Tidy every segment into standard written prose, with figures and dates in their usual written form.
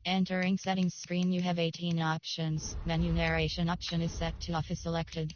Entering settings screen, you have 18 options. Menu narration option is set to off is selected.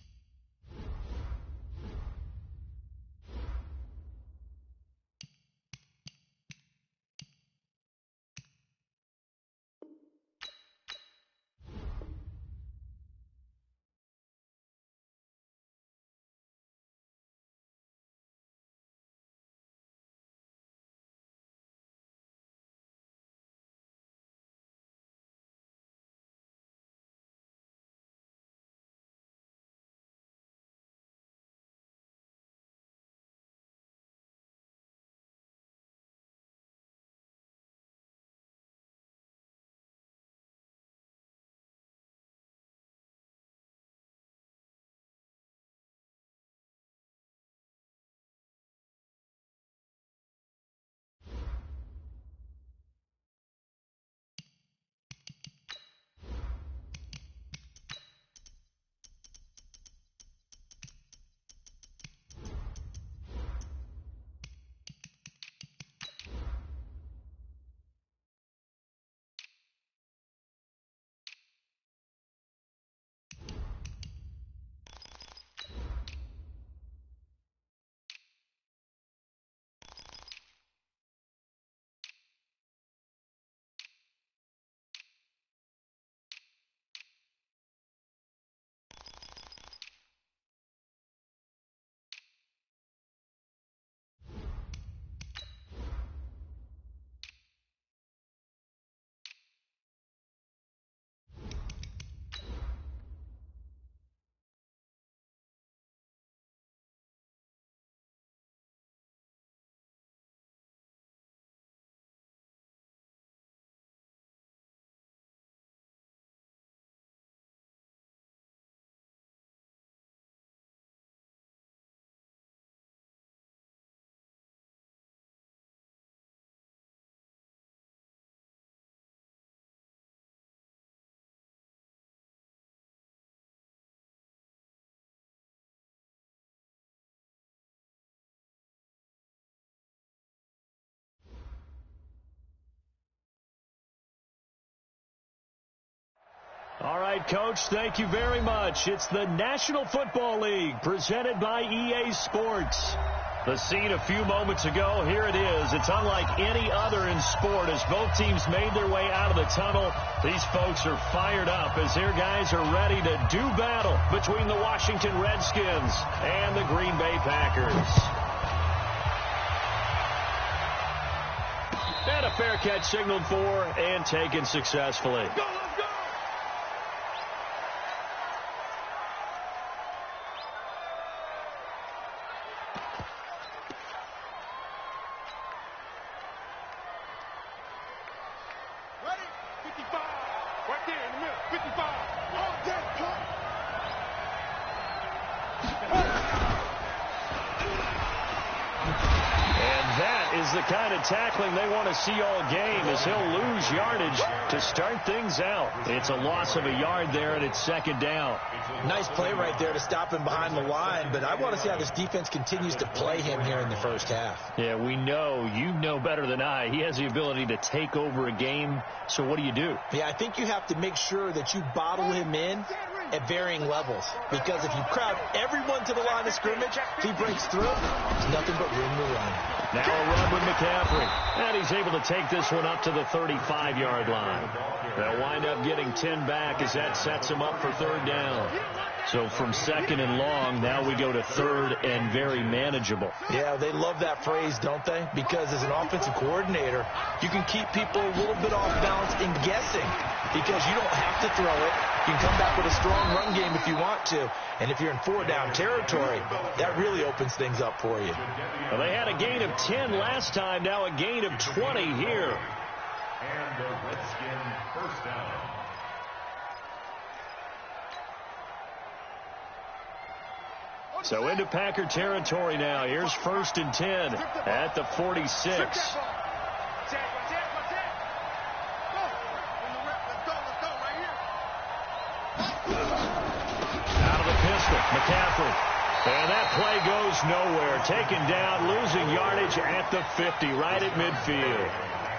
All right, Coach, thank you very much. It's the National Football League presented by EA Sports. The scene a few moments ago, here it is. It's unlike any other in sport as both teams made their way out of the tunnel. These folks are fired up as their guys are ready to do battle between the Washington Redskins and the Green Bay Packers. And a fair catch signaled for and taken successfully. Go, let's go! Ready? 55. Right there in the middle. 55. All day, play. And that is the kind of tackling they want to see all game as he'll lose yardage to start things out. It's a loss of a yard there, and it's second down. Nice play right there to stop him behind the line, but I want to see how this defense continues to play him here in the first half. Yeah, we know, you know better than I, he has the ability to take over a game, so what do you do? Yeah, I think you have to make sure that you bottle him in at varying levels, because if you crowd everyone to the line of scrimmage, if he breaks through, there's nothing but room to run. Now a run with McCaffrey, and he's able to take this one up to the 35-yard line. They'll wind up getting 10 back as that sets him up for third down. So from second and long, now we go to third and very manageable. Yeah, they love that phrase, don't they? Because as an offensive coordinator, you can keep people a little bit off balance and guessing because you don't have to throw it. You can come back with a strong run game if you want to. And if you're in four-down territory, that really opens things up for you. Well, they had a gain of 10 last time, now a gain of 20 here. And the Redskin first down. So into Packer territory now. Here's first and 10 at the 46. Out of the pistol, McCaffrey. And that play goes nowhere. Taken down, losing yardage at the 50, right at midfield.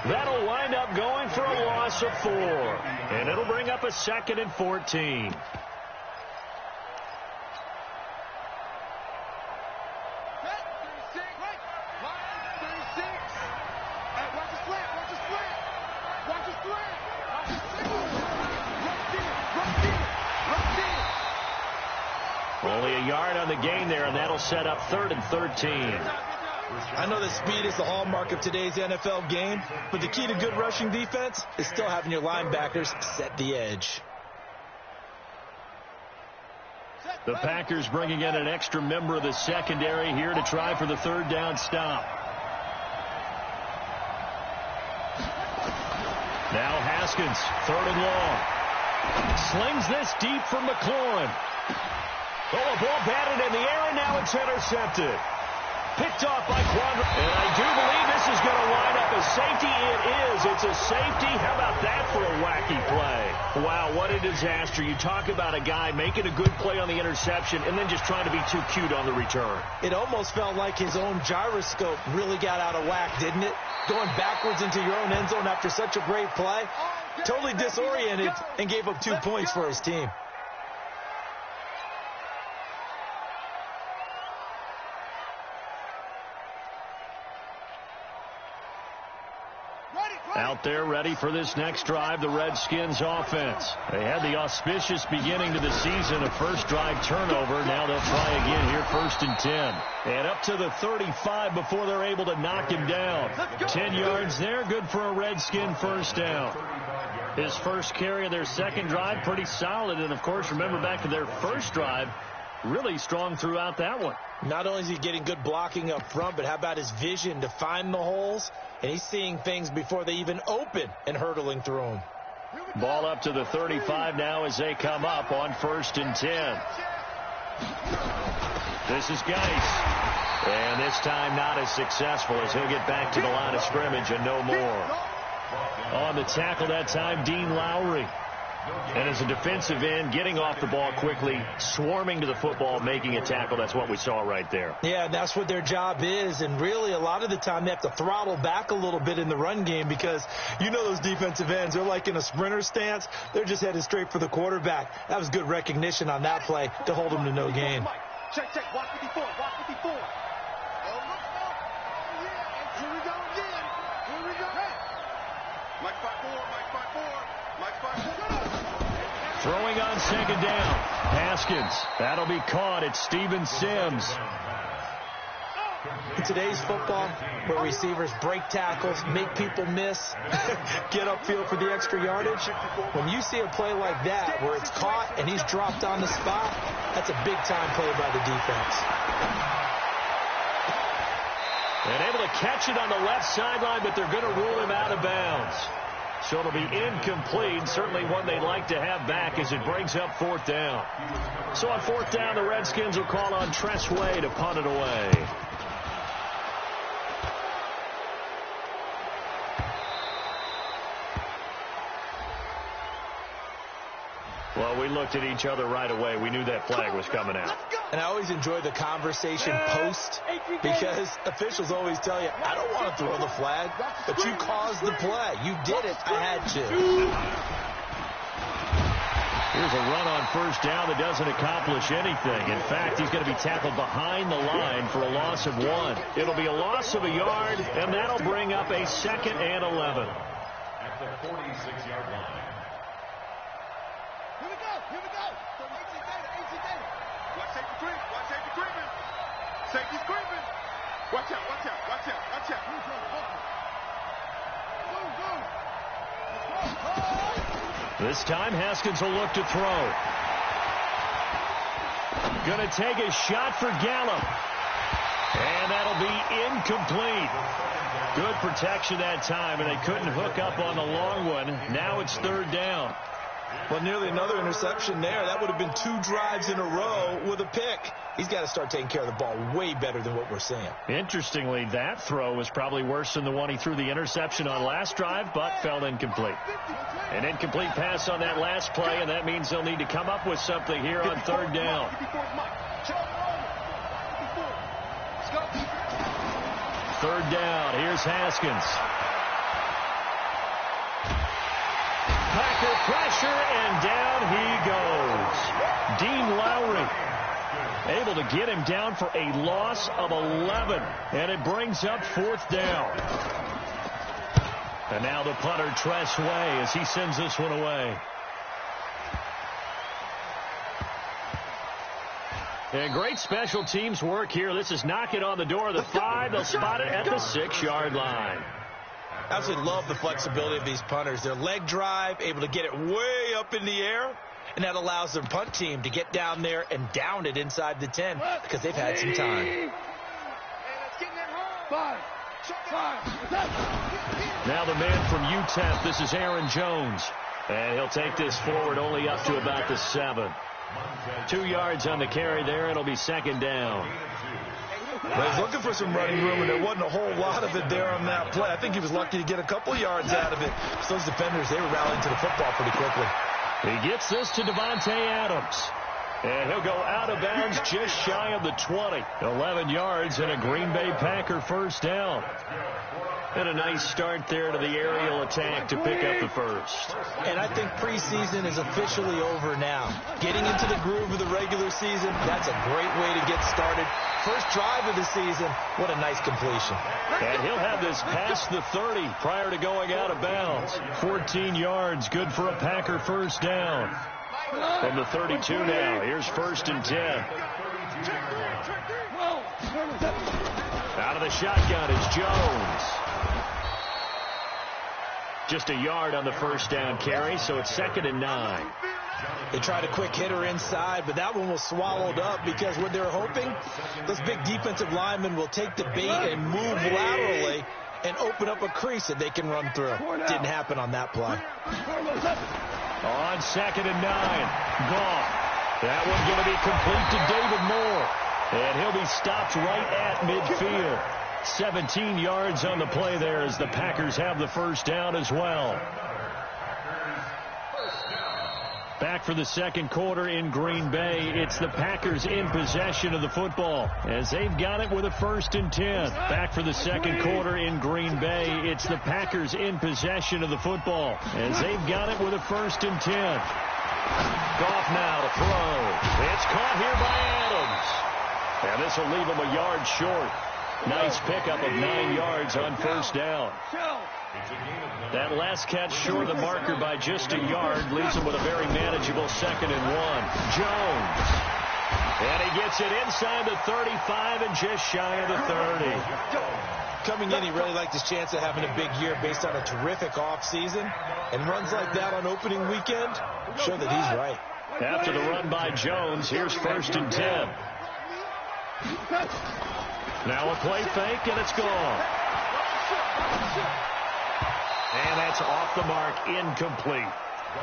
That'll wind up going for a loss of 4. And it'll bring up a 2nd and 14. Only a yard on the gain there, and that'll set up 3rd and 13. I know that speed is the hallmark of today's NFL game, but the key to good rushing defense is still having your linebackers set the edge. The Packers bringing in an extra member of the secondary here to try for the 3rd down stop. Now Haskins, 3rd and long. Slings this deep for McLaurin. Oh, a ball batted in the air, and now it's intercepted. Picked off by Quandra. And I do believe this is going to wind up a safety. It is. It's a safety. How about that for a wacky play? Wow, what a disaster. You talk about a guy making a good play on the interception and then just trying to be too cute on the return. It almost felt like his own gyroscope really got out of whack, didn't it? Going backwards into your own end zone after such a great play. Totally disoriented and gave up 2 points for his team. Out there ready for this next drive, the Redskins offense. They had the auspicious beginning to the season, a first drive turnover. Now they'll try again here, 1st and 10. And up to the 35 before they're able to knock him down. 10 yards there, good for a Redskin 1st down. His first carry of their 2nd drive, pretty solid. And, of course, remember back to their 1st drive, really strong throughout that one. Not only is he getting good blocking up front, but how about his vision to find the holes? And he's seeing things before they even open and hurtling through them. Ball up to the 35 now as they come up on 1st and 10. This is Geis. And this time not as successful as he'll get back to the line of scrimmage and no more. On the tackle that time, Dean Lowry. And as a defensive end, getting off the ball quickly, swarming to the football, making a tackle. That's what we saw right there. Yeah, that's what their job is. And really, a lot of the time, they have to throttle back a little bit in the run game because you know those defensive ends, they're like in a sprinter stance. They're just headed straight for the quarterback. That was good recognition on that play to hold them to no gain. Check, check. Watch 54. Watch 54. Oh, yeah. Here we go again. Here we go. Hey. Mike 5-4. Mike 5-4. Mike 5-4. Throwing on 2nd down. Haskins. That'll be caught. It's Steven Sims. In today's football, where receivers break tackles, make people miss, get upfield for the extra yardage, when you see a play like that where it's caught and he's dropped on the spot, that's a big-time play by the defense. And able to catch it on the left sideline, but they're going to rule him out of bounds. So it'll be incomplete, certainly one they'd like to have back as it brings up 4th down. So on 4th down, the Redskins will call on Tress Way to punt it away. Well, we looked at each other right away. We knew that flag was coming out. And I always enjoy the conversation post because officials always tell you, I don't want to throw the flag, but you caused the play. You did it. I had to. Here's a run on 1st down that doesn't accomplish anything. In fact, he's going to be tackled behind the line for a loss of 1. It'll be a loss of a yard, and that'll bring up a 2nd and 11. At the 46-yard line. Here we go. Here we go. 18 data. Watch safety creep. Watch safety creeping. Safety's creeping. Watch out. Watch out. Watch out. Watch out. This time, Haskins will look to throw. Going to take a shot for Gallup. And that'll be incomplete. Good protection that time, and they couldn't hook up on the long one. Now it's 3rd down. Well, nearly another interception there. That would have been 2 drives in a row with a pick. He's got to start taking care of the ball way better than what we're seeing. Interestingly, that throw was probably worse than the one he threw the interception on last drive, but fell incomplete. An incomplete pass on that last play, and that means they'll need to come up with something here on 3rd down. 3rd down. Here's Haskins. pressure, and down he goes. Dean Lowry able to get him down for a loss of 11, and it brings up 4th down. And now the punter, Tress Way, as he sends this one away. And great special teams work here. This is knocking on the door of the 5. They'll spot it at the 6-yard line. I absolutely love the flexibility of these punters. Their leg drive, able to get it way up in the air, and that allows their punt team to get down there and down it inside the 10 because they've had some time. Now the man from UTEP, this is Aaron Jones. And he'll take this forward only up to about the 7. 2 yards on the carry there. It'll be 2nd down. Well, he's looking for some running room, and there wasn't a whole lot of it there on that play. I think he was lucky to get a couple yards out of it. So those defenders, they were rallying to the football pretty quickly. He gets this to Devontae Adams. And he'll go out of bounds just shy of the 20. 11 yards and a Green Bay Packer 1st down. And a nice start there to the aerial attack to pick up the 1st. And I think preseason is officially over now. Getting into the groove of the regular season, that's a great way to get started. First drive of the season, what a nice completion. And he'll have this past the 30 prior to going out of bounds. 14 yards, good for a Packer 1st down. From the 32 now, here's 1st and 10. Out of the shotgun is Jones. Just a yard on the 1st down carry, so it's 2nd and 9. They tried a quick hitter inside, but that one was swallowed up because what they're hoping, those big defensive linemen will take the bait and move laterally and open up a crease that they can run through. Didn't happen on that play. On 2nd and 9, Goff. That one going to be complete to David Moore. And he'll be stopped right at midfield. 17 yards on the play there as the Packers have the 1st down as well. Back for the 2nd quarter in Green Bay. It's the Packers in possession of the football as they've got it with a 1st and 10. Back for the 2nd quarter in Green Bay. It's the Packers in possession of the football as they've got it with a 1st and 10. Goff now to throw. It's caught here by Adams. And this will leave him a yard short. Nice pickup of 9 yards on 1st down. That last catch short of the marker by just a yard leaves him with a very manageable 2nd and 1. Jones. And he gets it inside the 35 and just shy of the 30. Coming in, he really liked his chance of having a big year based on a terrific offseason. And runs like that on opening weekend show that he's right. After the run by Jones, here's 1st and 10. Now a play fake, and it's gone. And that's off the mark, incomplete.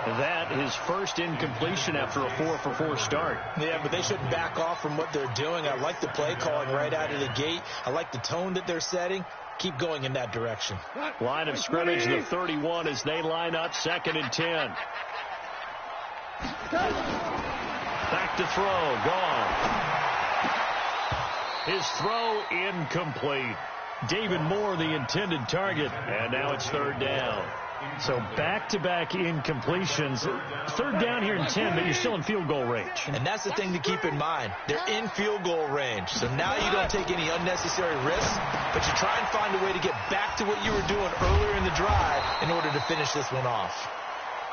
That is 1st incompletion after a 4-for-4 start. Yeah, but they shouldn't back off from what they're doing. I like the play calling right out of the gate. I like the tone that they're setting. Keep going in that direction. Line of scrimmage, the 31 as they line up 2nd and 10. Back to throw, gone. His throw incomplete. David Moore, the intended target, and now it's 3rd down. So back-to-back incompletions. 3rd down here in 10, but you're still in field goal range. And that's the thing to keep in mind. They're in field goal range. So now you don't take any unnecessary risks, but you try and find a way to get back to what you were doing earlier in the drive in order to finish this one off.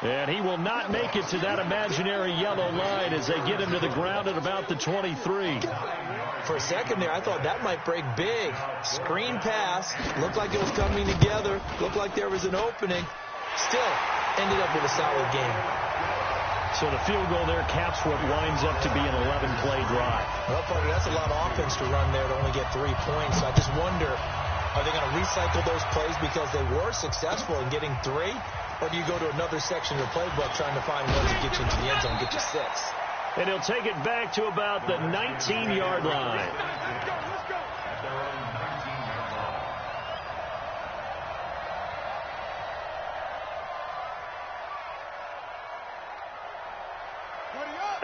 And he will not make it to that imaginary yellow line as they get him to the ground at about the 23. For a second there, I thought that might break big. Screen pass. Looked like it was coming together. Looked like there was an opening. Still ended up with a solid game. So the field goal there caps what winds up to be an 11-play drive. Well, partner, that's a lot of offense to run there to only get 3 points. So I just wonder, are they going to recycle those plays because they were successful in getting 3? Or do you go to another section of the playbook trying to find one to get you into the end zone and get you 6? And he'll take it back to about the 19-yard line.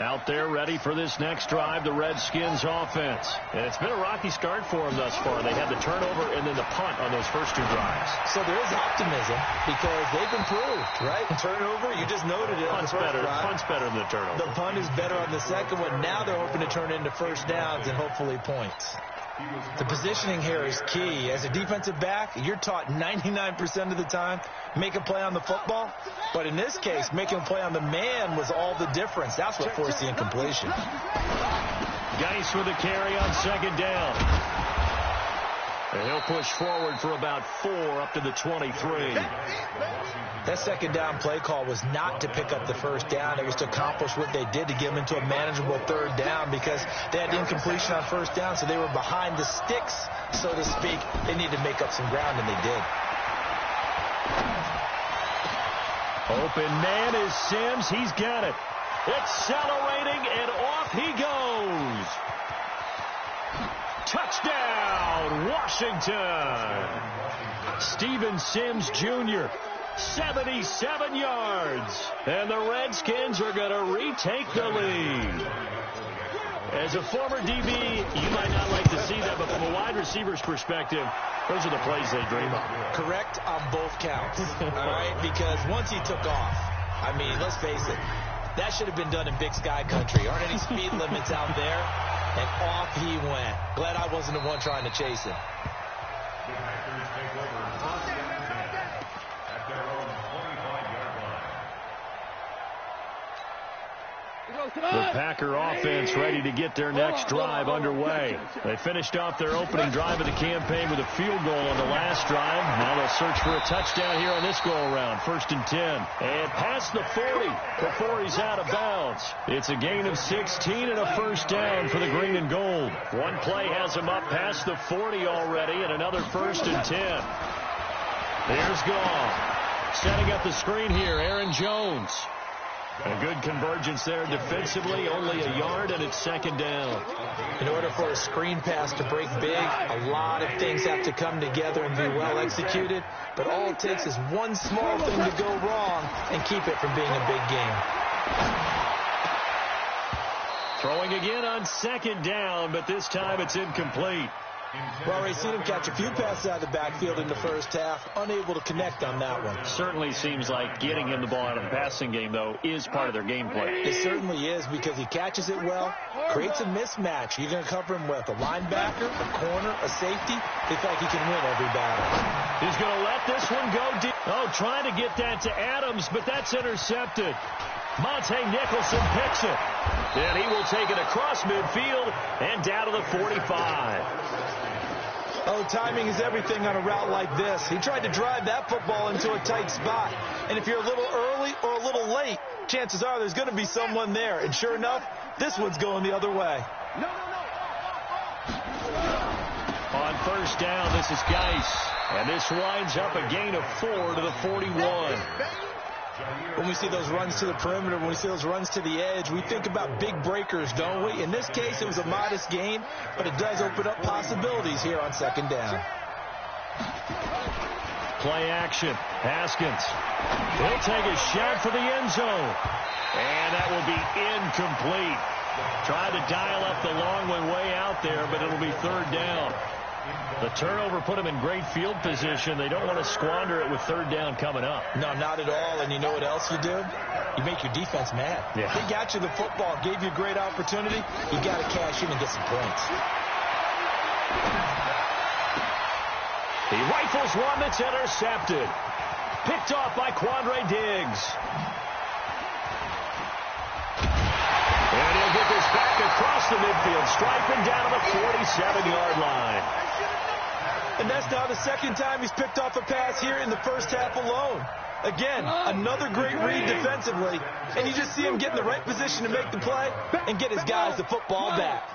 Out there ready for this next drive, the Redskins offense. And it's been a rocky start for them thus far. They had the turnover and then the punt on those first two drives. So there is optimism because they've improved, right? Turnover, you just noted it. Punt's better. Punt's better than the turnover. The punt is better on the second one. Now they're hoping to turn into first downs and hopefully points. The positioning here is key. As a defensive back, you're taught 99% of the time, make a play on the football. But in this case, making a play on the man was all the difference. That's what forced the incompletion. Geis with a carry on second down. And he'll push forward for about 4 up to the 23. That second down play call was not to pick up the first down. It was to accomplish what they did to get them into a manageable third down because they had incompletion on first down, so they were behind the sticks, so to speak. They needed to make up some ground, and they did. Open man is Sims. He's got it. Accelerating, and off he goes. Touchdown, Washington. Steven Sims Jr., 77 yards. And the Redskins are going to retake the lead. As a former DB, you might not like to see that, but from a wide receiver's perspective, those are the plays they dream of. Correct on both counts, all right? Because once he took off, I mean, let's face it, that should have been done in Big Sky country. Aren't any speed limits out there? And off he went. Glad I wasn't the one trying to chase him. The Packer offense ready to get their next drive underway. They finished off their opening drive of the campaign with a field goal on the last drive. Now they'll search for a touchdown here on this go-around. 1st and 10. And past the 40 before he's out of bounds. It's a gain of 16 and a first down for the green and gold. One play has him up past the 40 already, and another 1st and 10. There's Goff. Setting up the screen here, Aaron Jones. A good convergence there defensively, only a yard, and it's 2nd down. In order for a screen pass to break big, a lot of things have to come together and be well executed, but all it takes is one small thing to go wrong and keep it from being a big game. Throwing again on 2nd down, but this time it's incomplete. Well, already seen him catch a few passes out of the backfield in the first half, unable to connect on that one. Certainly seems like getting him the ball out of the passing game, though, is part of their game plan. It certainly is because he catches it well, creates a mismatch. You're going to cover him with a linebacker, a corner, a safety. They feel like he can win every battle. He's going to let this one go deep. Oh, trying to get that to Adams, but that's intercepted. Monte Nicholson picks it. And he will take it across midfield and down to the 45. Oh, timing is everything on a route like this. He tried to drive that football into a tight spot. And if you're a little early or a little late, chances are there's going to be someone there. And sure enough, this one's going the other way. On 1st down, this is Geis. And this winds up a gain of 4 to the 41. When we see those runs to the perimeter, when we see those runs to the edge, we think about big breakers, don't we? In this case, it was a modest gain, but it does open up possibilities here on 2nd down. Play action. Haskins. He'll take a shot for the end zone. And that will be incomplete. Tried to dial up the long one way out there, but it'll be 3rd down. The turnover put them in great field position. They don't want to squander it with 3rd down coming up. No, not at all. And you know what else you do? You make your defense mad. Yeah. They got you the football, gave you a great opportunity. You got to cash in and get some points. He rifles one that's intercepted. Picked off by Quandre Diggs. And he'll get this back across the midfield stripe and down to the 47-yard line. And that's now the 2nd time he's picked off a pass here in the first half alone. Again, another great read defensively. And you just see him get in the right position to make the play and get his guys the football back.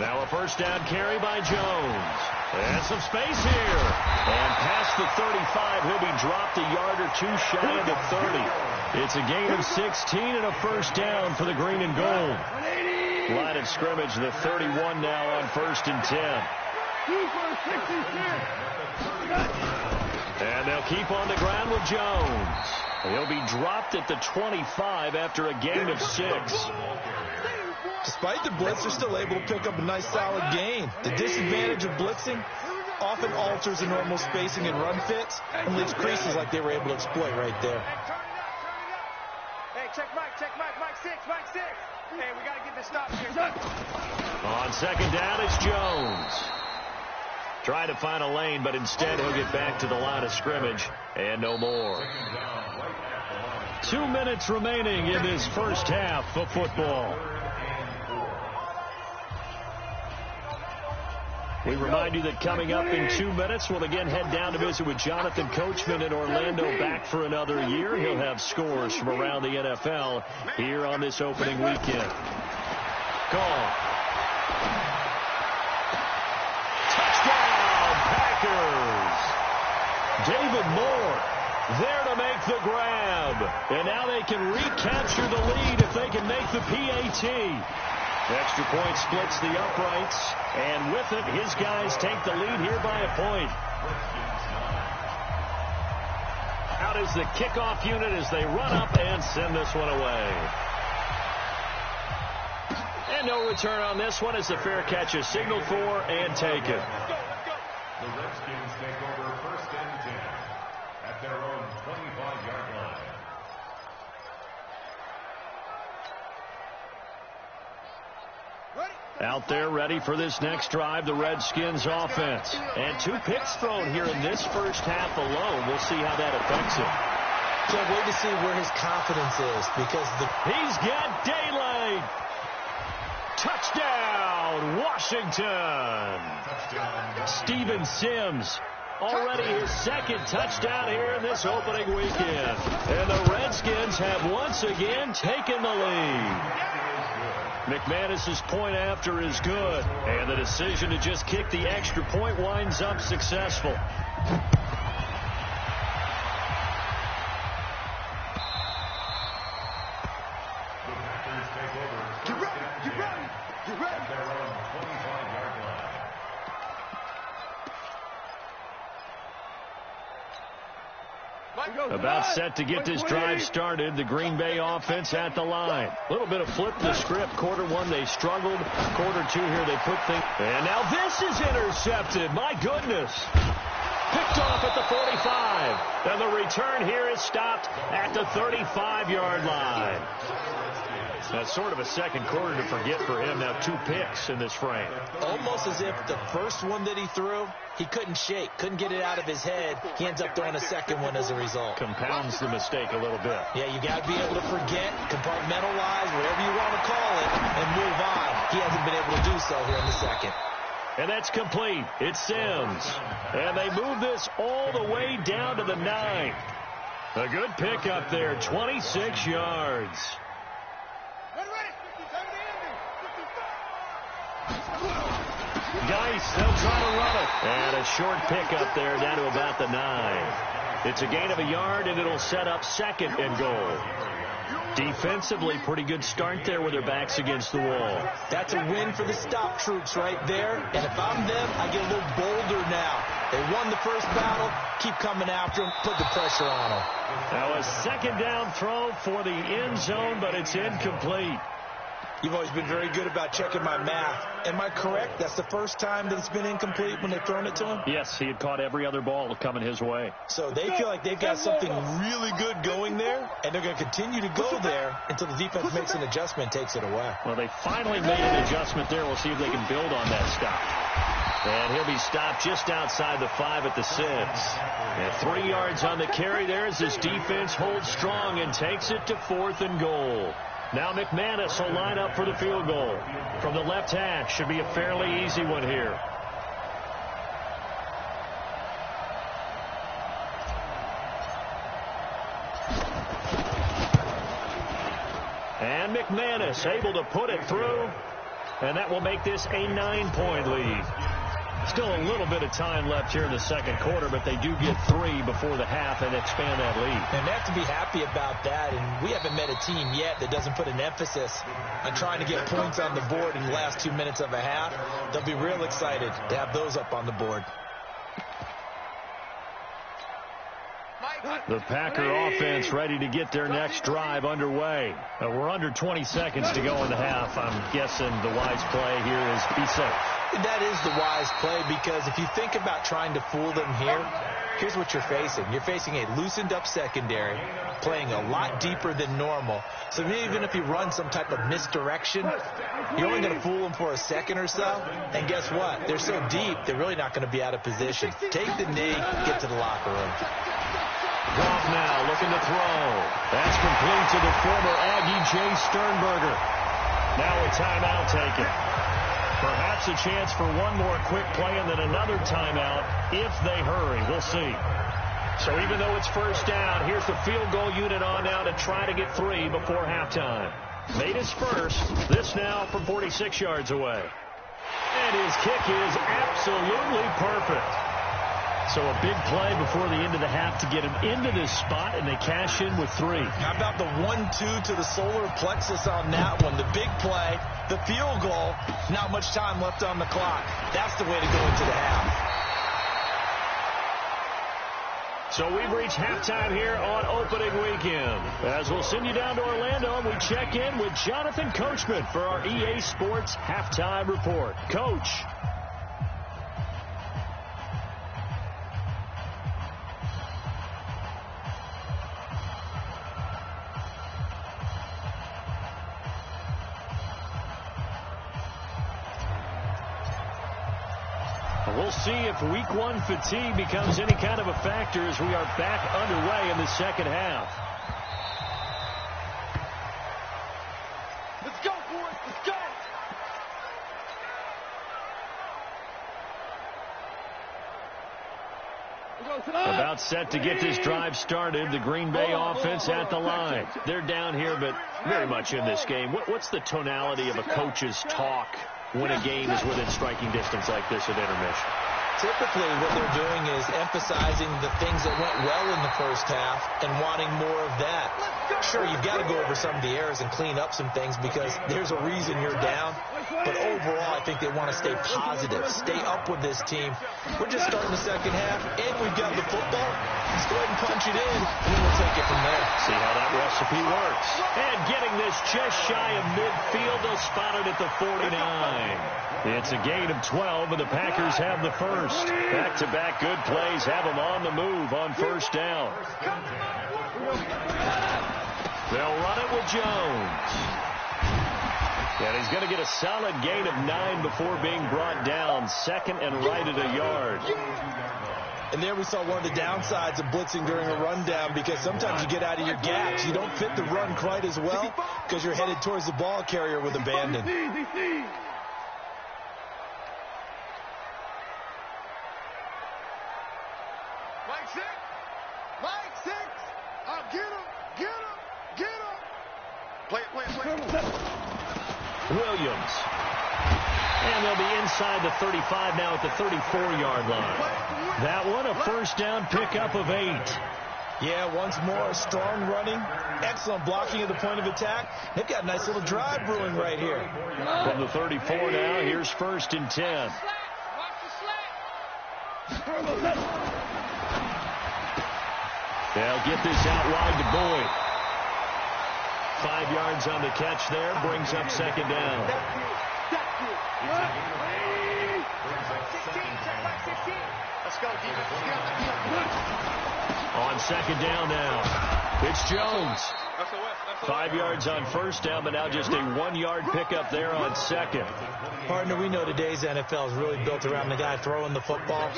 Now a 1st down carry by Jones. And some space here. And past the 35, he'll be dropped a yard or two shy of the 30. It's a gain of 16 and a 1st down for the green and gold. Line of scrimmage, the 31 now on 1st and 10. And they'll keep on the ground with Jones. He'll be dropped at the 25 after a gain of 6. Despite the blitz, they're still able to pick up a nice, solid gain. The disadvantage of blitzing often alters the normal spacing and run fits and leaves creases like they were able to exploit right there. Hey, check Mike, Mike 6. Hey, we got to get this stop here. On second down, it's Jones. Trying to find a lane, but instead he'll get back to the line of scrimmage and no more. 2 minutes remaining in this first half of football. We remind you that coming up in 2 minutes, we'll again head down to visit with Jonathan Coachman in Orlando, back for another year. He'll have scores from around the NFL here on this opening weekend. Call. Touchdown, Packers. David Moore there to make the grab. And now they can recapture the lead if they can make the PAT. Extra point splits the uprights, and with it, his guys take the lead here by a point. Out is the kickoff unit as they run up and send this one away. And no return on this one as the fair catch is signaled for and taken. The Redskins take over 1st and 10 at their own 25-yard line. Out there ready for this next drive, the Redskins offense. And 2 picks thrown here in this first half alone. We'll see how that affects him. Can't wait to see where his confidence is because he's got daylight. Touchdown, Washington. Steven Sims. Already his second touchdown here in this opening weekend. And the Redskins have once again taken the lead. McManus's point after is good, and the decision to just kick the extra point winds up successful. Get ready. At their own 25-yard line. About set to get this drive started. The Green Bay offense at the line. A little bit of flip the script. Quarter 1, they struggled. Quarter 2 here, they put things. And now this is intercepted. My goodness. Picked off at the 45. And the return here is stopped at the 35-yard line. That's sort of a second quarter to forget for him. Now 2 picks in this frame. Almost as if the first one that he threw, he couldn't shake, couldn't get it out of his head. He ends up throwing a second one as a result. Compounds the mistake a little bit. Yeah, you got to be able to forget, compartmentalize, whatever you want to call it, and move on. He hasn't been able to do so here in the second. And that's complete. It's Sims. And they move this all the way down to the 9. A good pick up there, 26 yards. Geis, they'll try to run it. And a short pick up there down to about the 9. It's a gain of a yard, and it'll set up 2nd and goal. Defensively, pretty good start there with their backs against the wall. That's a win for the stop troops right there. And if I'm them, I get a little bolder now. They won the first battle. Keep coming after them. Put the pressure on them. Now a second down throw for the end zone, but it's incomplete. You've always been very good about checking my math. Am I correct? That's the first time that it's been incomplete when they've thrown it to him? Yes, he had caught every other ball coming his way. So they feel like they've got something really good going there, and they're going to continue to go there until the defense makes an adjustment and takes it away. Well, they finally made an adjustment there. We'll see if they can build on that stop. And he'll be stopped just outside the 5 at the 6. And 3 yards on the carry there as his defense holds strong and takes it to 4th and goal. Now McManus will line up for the field goal. From the left hash, should be a fairly easy one here. And McManus able to put it through. And that will make this a 9-point lead. Still a little bit of time left here in the second quarter, but they do get 3 before the half and expand that lead. And they have to be happy about that, and we haven't met a team yet that doesn't put an emphasis on trying to get points on the board in the last 2 minutes of a half. They'll be real excited to have those up on the board. The Packer offense ready to get their next drive underway. We're under 20 seconds to go in the half. I'm guessing the wise play here is be safe. That is the wise play, because if you think about trying to fool them here, here's what you're facing. You're facing a loosened up secondary, playing a lot deeper than normal. So even if you run some type of misdirection, you're only going to fool them for a second or so. And guess what? They're so deep, they're really not going to be out of position. Take the knee, get to the locker room. Goff now looking to throw. That's complete to the former Aggie Jay Sternberger. Now a timeout taken. Perhaps a chance for one more quick play and then another timeout if they hurry. We'll see. So even though it's first down, here's the field goal unit on now to try to get 3 before halftime. Made his first. This now from 46 yards away. And his kick is absolutely perfect. So a big play before the end of the half to get him into this spot, and they cash in with 3. How about the 1-2 to the solar plexus on that one? The big play, the field goal, not much time left on the clock. That's the way to go into the half. So we've reached halftime here on opening weekend. As we'll send you down to Orlando, and we check in with Jonathan Coachman for our EA Sports Halftime Report. Coach. We'll see if week 1 fatigue becomes any kind of a factor as we are back underway in the second half. Let's go, boys. Let's go. About set to get this drive started. The Green Bay offense at the line. They're down here, but very much in this game. What's the tonality of a coach's talk when a game is within striking distance like this at intermission? Typically, what they're doing is emphasizing the things that went well in the first half and wanting more of that. Sure, you've got to go over some of the errors and clean up some things because there's a reason you're down. But overall, I think they want to stay positive, stay up with this team. We're just starting the second half, and we've got the football. Let's go ahead and punch it in, and then we'll take it from there. See how that recipe works. And getting this just shy of midfield, they'll spot it at the 49. It's a gain of 12, and the Packers have the first. Back-to-back good plays have them on the move on first down. They'll run it with Jones. And he's going to get a solid gain of 9 before being brought down. Second and right at a yard. And there we saw one of the downsides of blitzing during a rundown, because sometimes you get out of your gaps. You don't fit the run quite as well because you're headed towards the ball carrier with abandon. Mike 6. I'll get him. Play it. Williams. And they'll be inside the 35 now at the 34-yard line. That one, a first down pickup of 8. Yeah, once more, strong running, excellent blocking at the point of attack. They've got a nice little drive brewing right here. From the 34 now, here's first and 10. They'll get this out wide to Boyd. 5 yards on the catch there, brings up second down. 16, check back 16. Let's go, defense. On second down now, it's Jones. 5 yards on first down, but now just a 1-yard pickup there on second. Partner, we know today's NFL is really built around the guy throwing the football.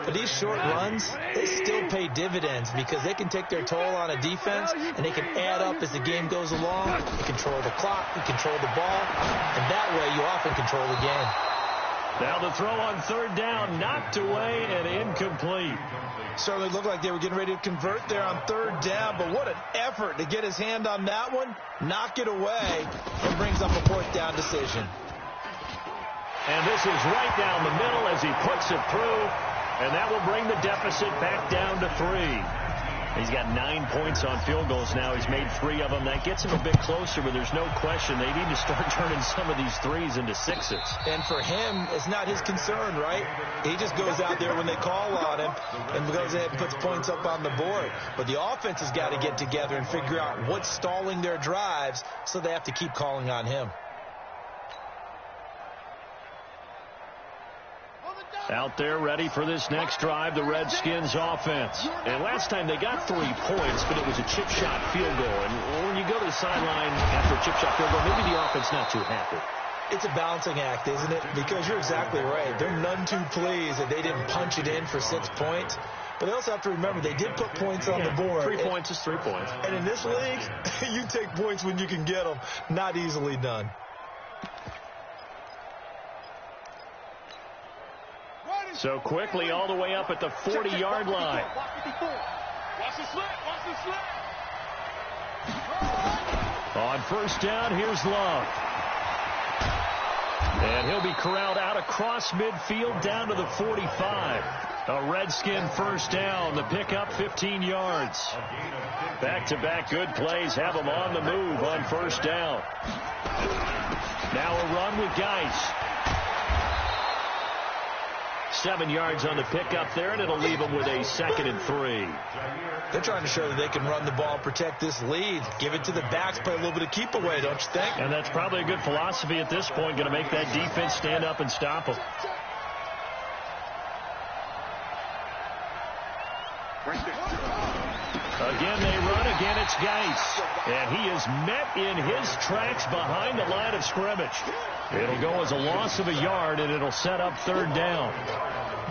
But these short runs, they still pay dividends because they can take their toll on a defense, and they can add up as the game goes along. They control the clock, they control the ball, and that way you often control the game. Now the throw on third down, knocked away and incomplete. Certainly looked like they were getting ready to convert there on third down, but what an effort to get his hand on that one, knock it away, and brings up a fourth down decision. And this is right down the middle as he puts it through, and that will bring the deficit back down to 3. He's got 9 points on field goals now. He's made 3 of them. That gets him a bit closer, but there's no question they need to start turning some of these threes into 6s. And for him, it's not his concern, right? He just goes out there when they call on him and goes ahead and puts points up on the board. But the offense has got to get together and figure out what's stalling their drives, so they have to keep calling on him. Out there ready for this next drive, the Redskins offense. And last time they got 3 points, but it was a chip shot field goal. And when you go to the sideline after a chip shot field goal, maybe the offense not too happy. It's a balancing act, isn't it? Because you're exactly right. They're none too pleased that they didn't punch it in for 6 points. But they also have to remember they did put points on the board. 3 points is 3 points. And in this league, you take points when you can get them. Not easily done. So quickly all the way up at the 40-yard line. Watch the slant. Watch the slant. On first down, here's Love. And he'll be corralled out across midfield down to the 45. A Redskin first down. The pickup 15 yards. Back-to-back good plays have them on the move on first down. Now a run with Geis. 7 yards on the pickup there, and it'll leave them with a 2nd and 3. They're trying to show that they can run the ball, protect this lead, give it to the backs, play a little bit of keep away, don't you think? And that's probably a good philosophy at this point, going to make that defense stand up and stop them. Again, they run. Again, it's Geis. And he is met in his tracks behind the line of scrimmage. It'll go as a loss of a yard, and it'll set up 3rd down.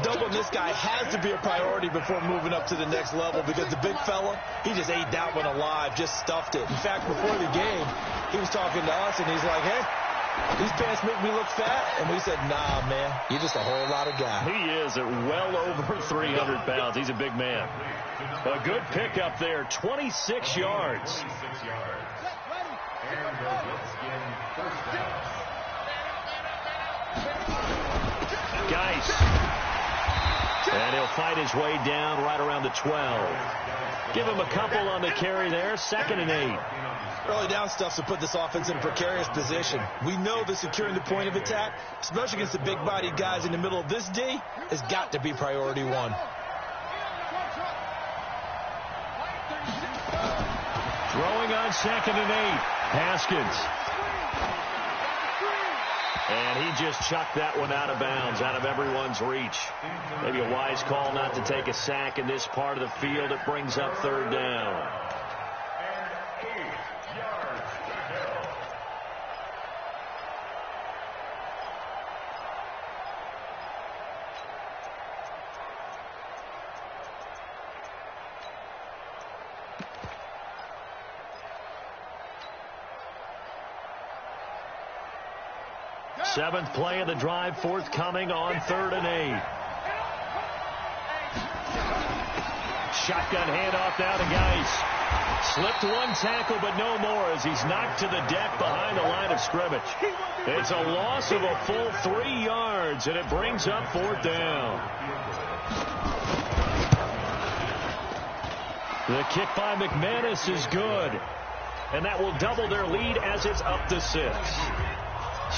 Doubling this guy has to be a priority before moving up to the next level, because the big fella, he just ate that one alive, just stuffed it. In fact, before the game, he was talking to us, and he's like, hey, these pants make me look fat. And we said, nah, man, you're just a whole lot of guy. He is at well over 300 pounds. He's a big man. A good pickup there, 26 yards. Geis. And he'll fight his way down right around the 12. Give him a couple on the carry there, 2nd and 8. Early down stuff to put this offense in a precarious position. We know that securing the point of attack, especially against the big-bodied guys in the middle of this D, has got to be priority 1. Throwing on 2nd and 8. Haskins. And he just chucked that one out of bounds, out of everyone's reach. Maybe a wise call not to take a sack in this part of the field. It brings up 3rd down. Seventh play of the drive forthcoming on 3rd and 8. Shotgun handoff now to Geis. Slipped one tackle, but no more as he's knocked to the deck behind the line of scrimmage. It's a loss of a full 3 yards, and it brings up 4th down. The kick by McManus is good, and that will double their lead as it's up to 6.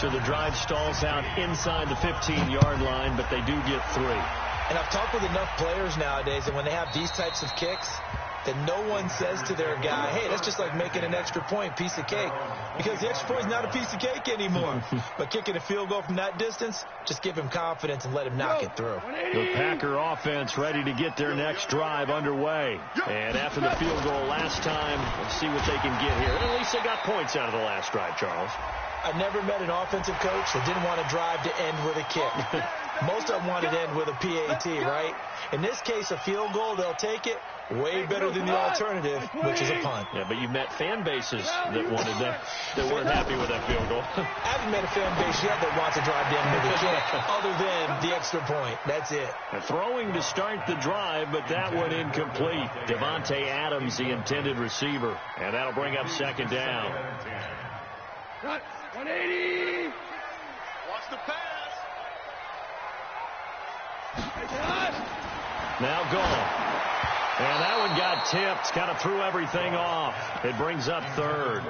So the drive stalls out inside the 15-yard line, but they do get 3. And I've talked with enough players nowadays that when they have these types of kicks, that no one says to their guy, hey, that's just like making an extra point, piece of cake. Because the extra point is not a piece of cake anymore. But kicking a field goal from that distance, just give him confidence and let him knock it through. The Packer offense ready to get their next drive underway. And after the field goal last time, let's see what they can get here. At least they got points out of the last drive, Charles. I've never met an offensive coach that didn't want to drive to end with a kick. Most of them wanted to end with a PAT, right? In this case, a field goal, they'll take it. Way better than the alternative, which is a punt. Yeah, but you've met fan bases that wanted that weren't happy with that field goal. I haven't met a fan base yet that wants to drive to end with a kick, other than the extra point. That's it. Throwing to start the drive, but that one incomplete. Devontae Adams, the intended receiver. And that'll bring up 2nd down. 180. Watch the pass. Now gone. And that one got tipped. Kind of threw everything off. It brings up third.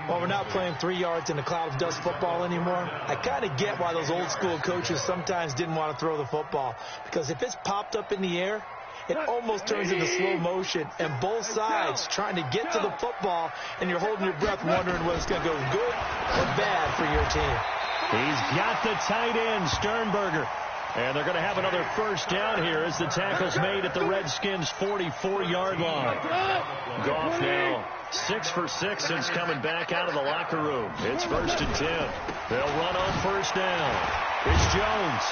Well, we're not playing 3 yards in a cloud of dust football anymore. I kind of get why those old school coaches sometimes didn't want to throw the football. Because if it's popped up in the air, it almost turns into slow motion. And both sides trying to get to the football, and you're holding your breath wondering whether it's going to go good or bad for your team. He's got the tight end, Sternberger. And they're going to have another first down here as the tackle's made at the Redskins' 44-yard line. Goff now 6 for 6 since coming back out of the locker room. It's 1st and 10. They'll run on first down. It's Jones.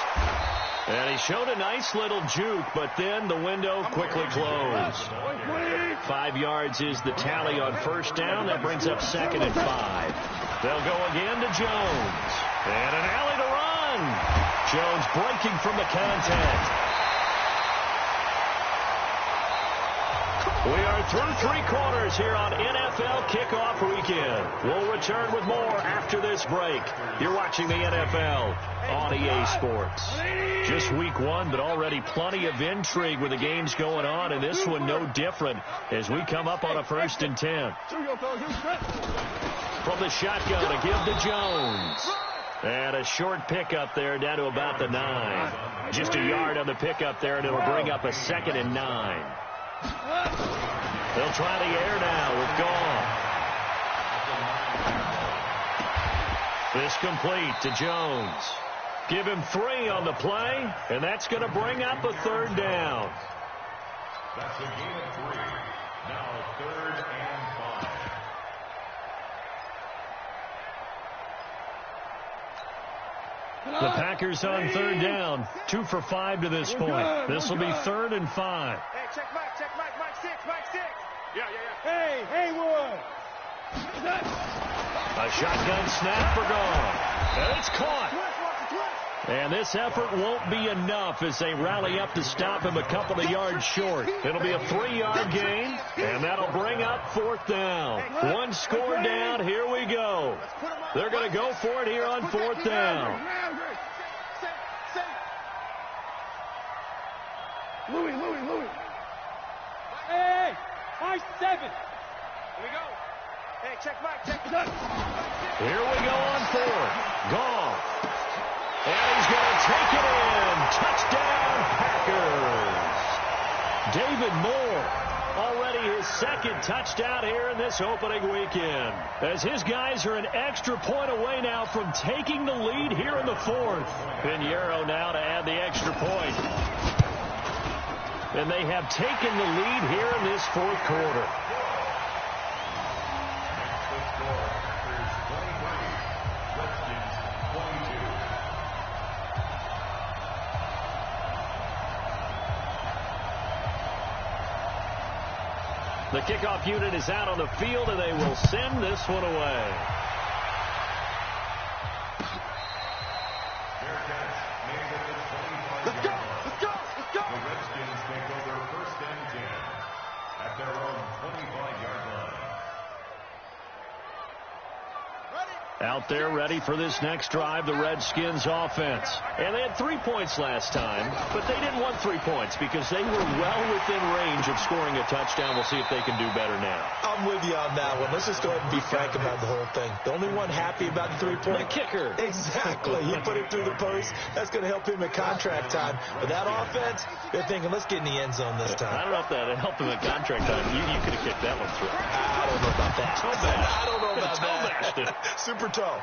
And he showed a nice little juke, but then the window quickly closed. 5 yards is the tally on first down. That brings up 2nd and 5. They'll go again to Jones. And an alley to run. Jones breaking from the contact. We are through 3 quarters here on NFL Kickoff Weekend. We'll return with more after this break. You're watching the NFL on EA Sports. Just week 1, but already plenty of intrigue with the games going on, and this one no different as we come up on a 1st and 10. From the shotgun, a give to Jones. And a short pickup there down to about the 9. Just a yard on the pickup there, and it'll bring up a 2nd and 9. They'll try the air now with Goff. This complete to Jones. Give him 3 on the play, and that's going to bring up a 3rd down. That's a gain of 3. Now 3rd and 5. The Packers on 3rd down. 2 for 5 to this point. This will be 3rd and 5. Hey, check Mike, Mike 6, Mike 6. Yeah. Hey, Haywood. A shotgun snap for Goff. And it's caught. And this effort won't be enough as they rally up to stop him a couple of yards short. It'll be a 3-yard gain, and that'll bring up 4th down. 1 score down. Here we go. They're going to go for it here on 4th down. Louis. Hey, Mike 7. Here we go. Hey, check Mike. Here we go on 4th. Goff. And he's going to take it in. Touchdown, Packers. David Moore, already his 2nd touchdown here in this opening weekend. As his guys are an extra point away now from taking the lead here in the 4th. Pinheiro now to add the extra point. And they have taken the lead here in this 4th quarter. The kickoff unit is out on the field, and they will send this one away. Let's go. The Redskins take over 1st and 10 at their own 25-yard line. Out there ready for this next drive, the Redskins offense. And they had 3 points last time, but they didn't want 3 points because they were well within range of scoring a touchdown. We'll see if they can do better now. I'm with you on that one. Let's just go ahead and be frank about the whole thing. The only one happy about the 3-point. The kicker. Exactly. He put it through the post. That's going to help him at contract time. But that offense, they're thinking, let's get in the end zone this time. I don't know if that helped him at contract time. You could have kicked that one through. I don't know about that. I don't know about that. Super toe.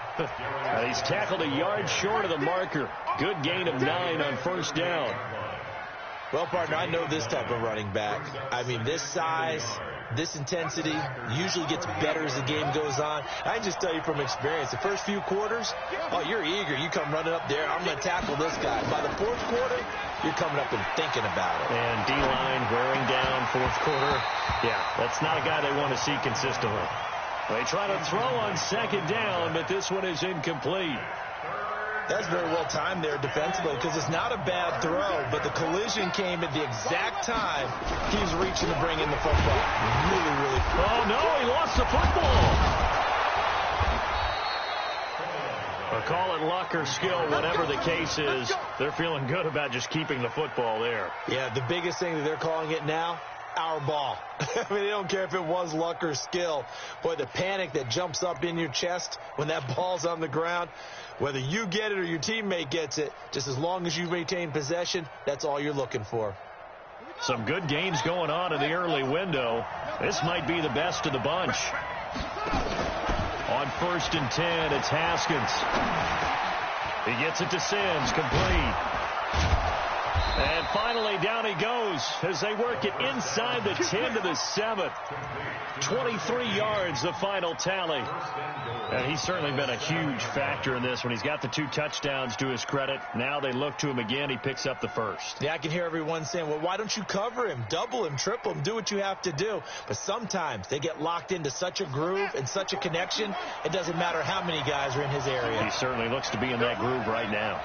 He's tackled a yard short of the marker. Good gain of 9 on first down. Well, partner, I know this type of running back. I mean, this size, this intensity usually gets better as the game goes on. I can just tell you from experience, the first few quarters, oh, you're eager. You come running up there. I'm going to tackle this guy. By the 4th quarter, you're coming up and thinking about it. And D-line wearing down 4th quarter. Yeah, that's not a guy they want to see consistently. They try to throw on 2nd down, but this one is incomplete. That's very well timed there defensively because it's not a bad throw, but the collision came at the exact time he was reaching to bring in the football. Really. Oh, no, he lost the football. A Call it luck or skill, whatever the case is. They're feeling good about just keeping the football there. Yeah, the biggest thing that they're calling it now, our ball. I mean, they don't care if it was luck or skill. Boy, the panic that jumps up in your chest when that ball's on the ground, whether you get it or your teammate gets it, just as long as you retain possession, that's all you're looking for. Some good games going on in the early window. This might be the best of the bunch. On 1st and 10, it's Haskins. He gets it to Sims, complete. And finally, down he goes as they work it inside the 10 to the 7. 23 yards, the final tally. And he's certainly been a huge factor in this when he's got the 2 touchdowns to his credit. Now they look to him again. He picks up the first. Yeah, I can hear everyone saying, well, why don't you cover him, double him, triple him, do what you have to do. But sometimes they get locked into such a groove and such a connection, it doesn't matter how many guys are in his area. He certainly looks to be in that groove right now.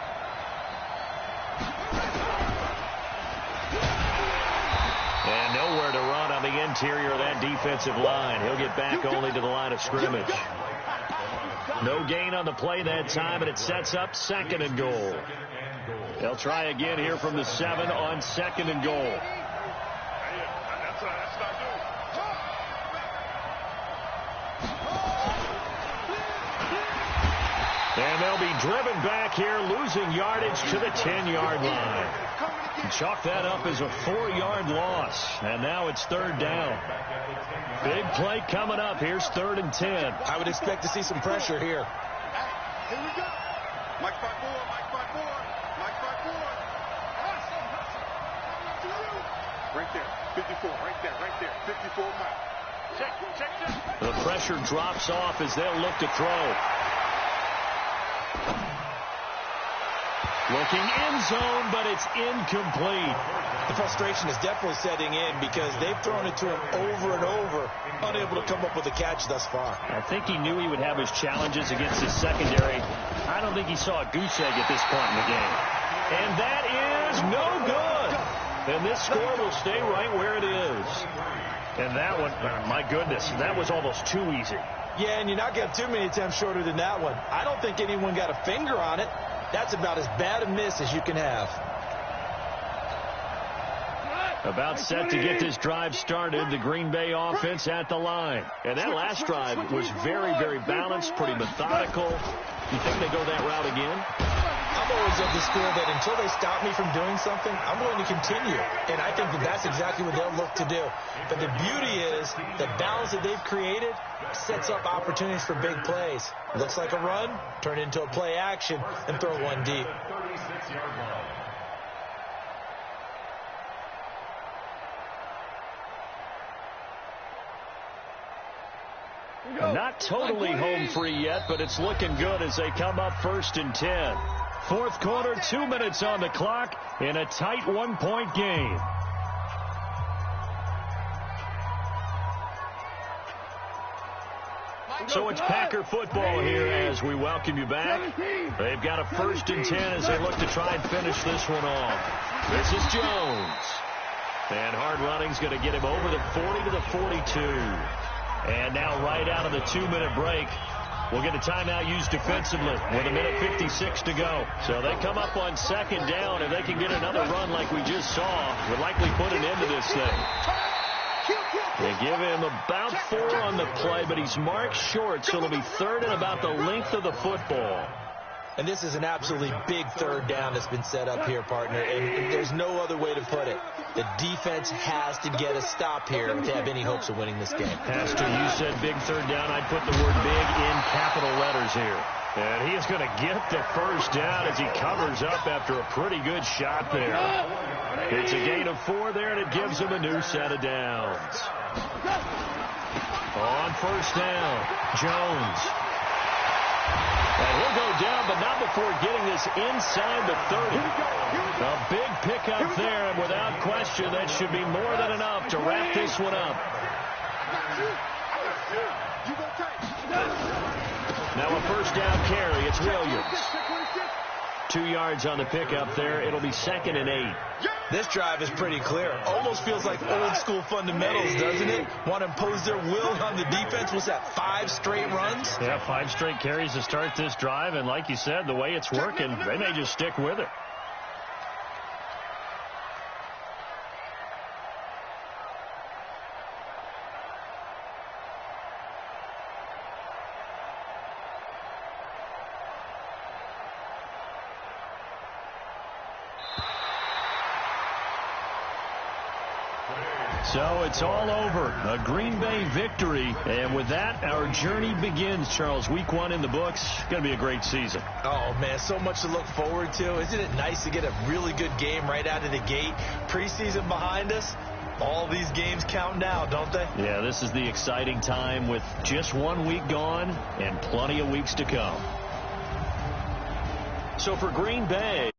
And nowhere to run on the interior of that defensive line. He'll get back only to the line of scrimmage. No gain on the play that time, and it sets up 2nd and goal. They'll try again here from the 7 on 2nd and goal. And they'll be driven back here, losing yardage to the 10-yard line. Chalk that up as a 4-yard loss. And now it's 3rd down. Big play coming up. Here's 3rd and 10. I would expect to see some pressure here. Here we go. Mike 5-4, Mike 5-4, Mike 5-4. Right there, 54, right there, 54 Mike. Check. The pressure drops off as they'll look to throw. Looking end zone, but it's incomplete. The frustration is definitely setting in because they've thrown it to him over and over, unable to come up with a catch thus far. I think he knew he would have his challenges against his secondary. I don't think he saw a goose egg at this point in the game. And that is no good. And this score will stay right where it is. And that one, my goodness, that was almost too easy. Yeah, and you're not going to have too many attempts shorter than that one. I don't think anyone got a finger on it. That's about as bad a miss as you can have. About set to get this drive started, the Green Bay offense at the line. And that last drive was very, very balanced, pretty methodical. You think they go that route again? I'm always of the school that until they stop me from doing something, I'm going to continue. And I think that that's exactly what they'll look to do. But the beauty is the balance that they've created sets up opportunities for big plays. Looks like a run, turn it into a play action, and throw one deep. Not totally home free yet, but it's looking good as they come up 1st and 10. 4th quarter, 2 minutes on the clock in a tight 1-point game. So it's Packer football here as we welcome you back. They've got a 1st and 10 as they look to try and finish this one off. This is Jones. And hard running's going to get him over the 40 to the 42. And now right out of the 2-minute break, we'll get a timeout used defensively with 1:56 to go. So they come up on 2nd down. If they can get another run like we just saw, would likely put an end to this thing. They give him about 4 on the play, but he's marked short, so it'll be 3rd and about the length of the football. And this is an absolutely big 3rd down that's been set up here, partner. And there's no other way to put it. The defense has to get a stop here if they have any hopes of winning this game. Has to. You said big 3rd down. I'd put the word big in capital letters here. And he is going to get the 1st down as he covers up after a pretty good shot there. It's a gain of 4 there, and it gives him a new set of downs. On 1st down, Jones. And he'll go down, but not before getting this inside the 30. A big pickup there, and without question, that should be more than enough to wrap this one up. Now a 1st down carry. It's Williams. 2 yards on the pickup there. It'll be 2nd and 8. This drive is pretty clear. Almost feels like old school fundamentals, doesn't it? Want to impose their will on the defense. Was that 5 straight runs? Yeah, 5 straight carries to start this drive. And like you said, the way it's working, they may just stick with it. So it's all over. A Green Bay victory. And with that, our journey begins, Charles. Week 1 in the books. Going to be a great season. Oh, man, so much to look forward to. Isn't it nice to get a really good game right out of the gate? Preseason behind us. All these games count now, don't they? Yeah, this is the exciting time with just 1 week gone and plenty of weeks to come. So for Green Bay...